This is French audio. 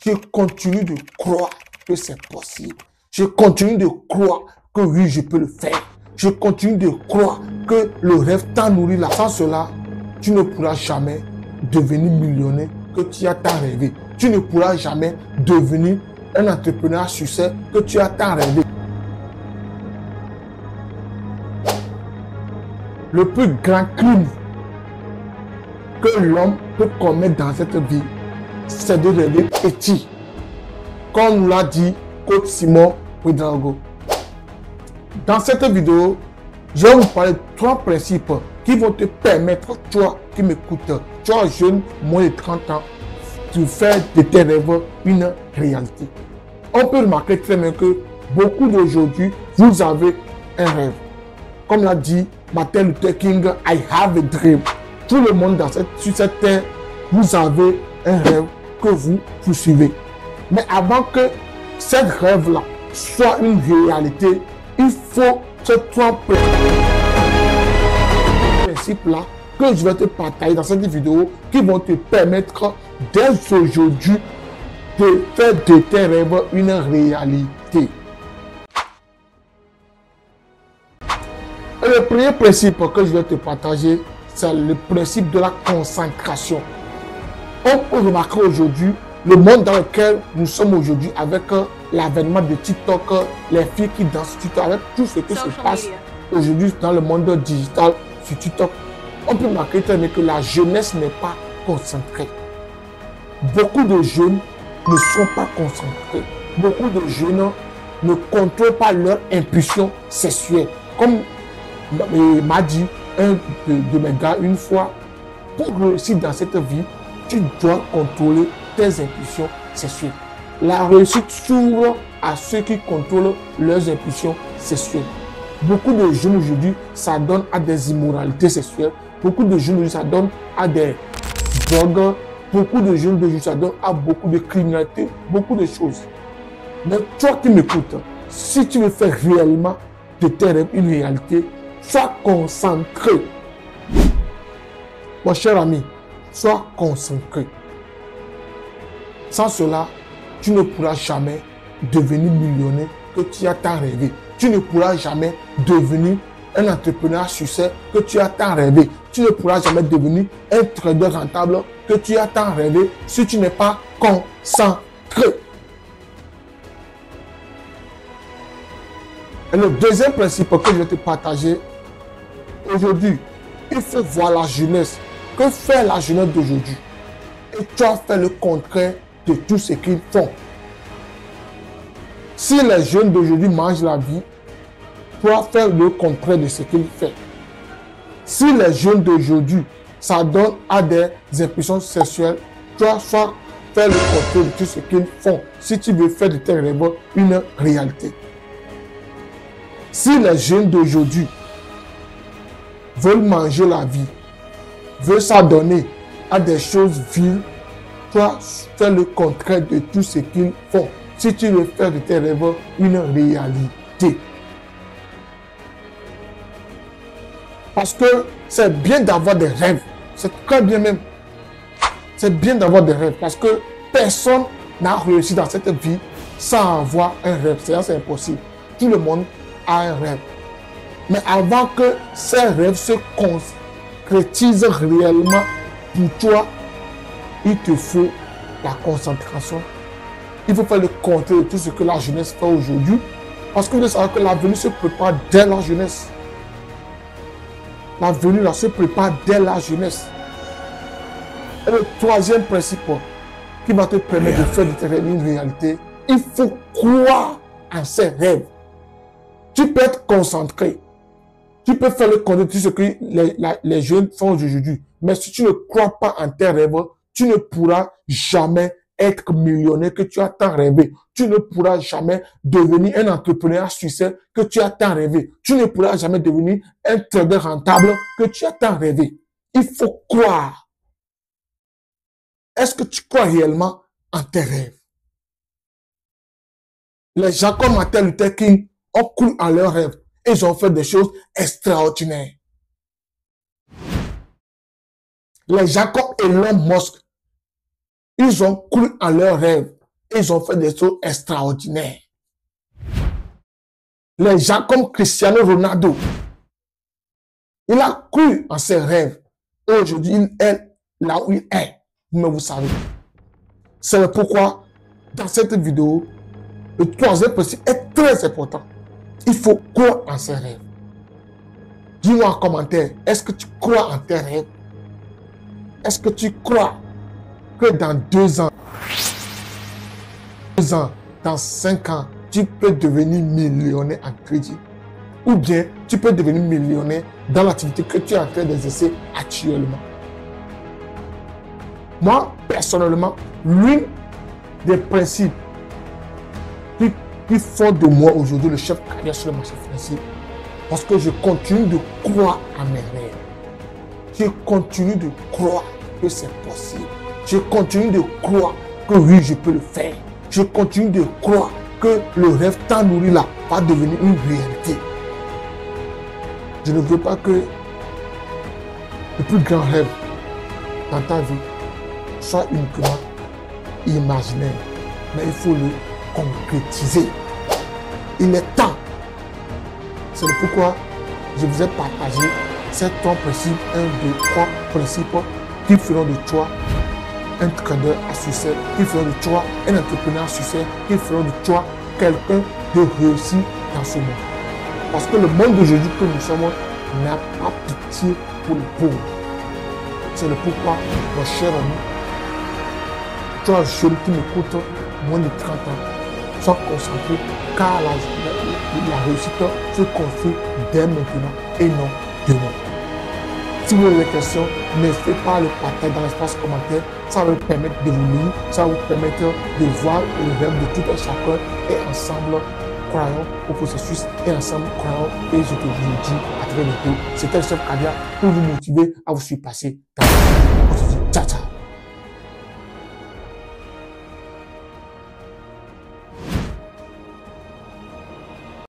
Je continue de croire que c'est possible. Je continue de croire que oui, je peux le faire. Je continue de croire que le rêve t'a nourri là. Sans cela, tu ne pourras jamais devenir millionnaire que tu as tant rêvé. Tu ne pourras jamais devenir un entrepreneur à succès que tu as tant rêvé. Le plus grand crime que l'homme peut commettre dans cette vie, c'est de rêver petit. Comme nous l'a dit coach Simon Ouedraogo. Dans cette vidéo, je vais vous parler de 3 principes qui vont te permettre, toi qui m'écoutes, toi jeune, moins de 30 ans, de faire de tes rêves une réalité. On peut remarquer très bien que beaucoup d'aujourd'hui, vous avez un rêve. Comme l'a dit Martin Luther King, I have a dream. Tout le monde sur cette terre, vous avez un rêve que vous poursuivez. Mais avant que cette rêve-là soit une réalité, il faut ce 3 principes-là que je vais te partager dans cette vidéo qui vont te permettre dès aujourd'hui de faire de tes rêves une réalité. Et le premier principe que je vais te partager, c'est le principe de la concentration. On peut remarquer aujourd'hui le monde dans lequel nous sommes aujourd'hui avec l'avènement de TikTok, les filles qui dansent TikTok, avec tout ce qui se passe aujourd'hui dans le monde digital sur TikTok. On peut remarquer que la jeunesse n'est pas concentrée. Beaucoup de jeunes ne sont pas concentrés. Beaucoup de jeunes ne contrôlent pas leur impulsion sexuelle. Comme m'a dit un de mes gars une fois, pour réussir dans cette vie, tu dois contrôler tes impulsions sexuelles. La réussite s'ouvre à ceux qui contrôlent leurs impulsions sexuelles. Beaucoup de jeunes aujourd'hui s'adonnent à des immoralités sexuelles. Beaucoup de jeunes aujourd'hui s'adonnent à des drogues. Beaucoup de jeunes aujourd'hui s'adonnent à beaucoup de criminalité, beaucoup de choses. Mais toi qui m'écoutes, si tu veux faire réellement de tes rêves une réalité, sois concentré. Mon cher ami, sois concentré. Sans cela, tu ne pourras jamais devenir millionnaire que tu as tant rêvé. Tu ne pourras jamais devenir un entrepreneur à succès que tu as tant rêvé. Tu ne pourras jamais devenir un trader rentable que tu as tant rêvé si tu n'es pas concentré. Et le deuxième principe que je vais te partager aujourd'hui, il faut voir la jeunesse. Que fait la jeunesse d'aujourd'hui? Et tu as fait le contraire de tout ce qu'ils font. Si les jeunes d'aujourd'hui mangent la vie, tu dois faire le contraire de ce qu'ils font. Si les jeunes d'aujourd'hui s'adonnent à des impulsions sexuelles, tu dois faire le contraire de tout ce qu'ils font. Si tu veux faire de tes rêves une réalité. Si les jeunes d'aujourd'hui veulent manger la vie, veulent s'adonner à des choses viles, toi, fais le contraire de tout ce qu'ils font. Si tu veux faire de tes rêves une réalité. Parce que c'est bien d'avoir des rêves. C'est très bien même. C'est bien d'avoir des rêves. Parce que personne n'a réussi dans cette vie sans avoir un rêve. C'est impossible. Tout le monde a un rêve. Mais avant que ces rêves se concrétisent réellement pour toi, il te faut la concentration. Il faut faire le contraire de tout ce que la jeunesse fait aujourd'hui. Parce que vous devez savoir que l'avenir se prépare dès la jeunesse. L'avenir là se prépare dès la jeunesse. Et le troisième principe qui va te permettre de faire de tes rêves une réalité, il faut croire en ces rêves. Tu peux être concentré. Tu peux faire le contraire de tout ce que les jeunes font aujourd'hui. Mais si tu ne crois pas en tes rêves, tu ne pourras jamais être millionnaire que tu as tant rêvé. Tu ne pourras jamais devenir un entrepreneur à succès que tu as tant rêvé. Tu ne pourras jamais devenir un trader rentable que tu as tant rêvé. Il faut croire. Est-ce que tu crois réellement en tes rêves? Les gens comme Martin Luther King ont cru en leurs rêves. Ils ont fait des choses extraordinaires. Les gens comme Elon Musk, ils ont cru en leurs rêves. Ils ont fait des choses extraordinaires. Les gens comme Cristiano Ronaldo, il a cru en ses rêves. Aujourd'hui, il est là où il est. Mais vous savez, c'est pourquoi dans cette vidéo, le troisième principe est très important. Il faut croire en ses rêves. Dis-moi en commentaire, est-ce que tu crois en tes rêves? Est-ce que tu crois que dans 2 ans, dans 5 ans, tu peux devenir millionnaire en crédit? Ou bien tu peux devenir millionnaire dans l'activité que tu es en train d'exercer actuellement? Moi, personnellement, l'une des principes qui font de moi aujourd'hui le chef carrière sur le marché financier, parce que je continue de croire à mes rêves. Je continue de croire que c'est possible. Je continue de croire que oui, je peux le faire. Je continue de croire que le rêve tant nourri là va devenir une réalité. Je ne veux pas que le plus grand rêve dans ta vie soit uniquement imaginaire, mais il faut le concrétiser. Il est temps. C'est pourquoi je vous ai partagé ces 3 principes, 1, 2, 3 principes qui feront de toi un trader à succès, qui feront de toi un entrepreneur à succès, qui feront de toi quelqu'un de réussi dans ce monde. Parce que le monde d'aujourd'hui que nous sommes n'a pas pitié pour les pauvres. C'est le pourquoi, mon cher ami, toi jeune qui m'écoute, moins de 30 ans, sois concentré car la réussite se construit dès maintenant et non demain. Si vous avez des questions, n'hésitez pas à le partager dans l'espace commentaire. Ça va vous permettre de vous lire, ça va vous permettre de voir le rêve de tout un chacun et ensemble, croyons au processus et ensemble, croyons et je te dis à très bientôt. C'était le chef Kadia pour vous motiver à vous surpasser.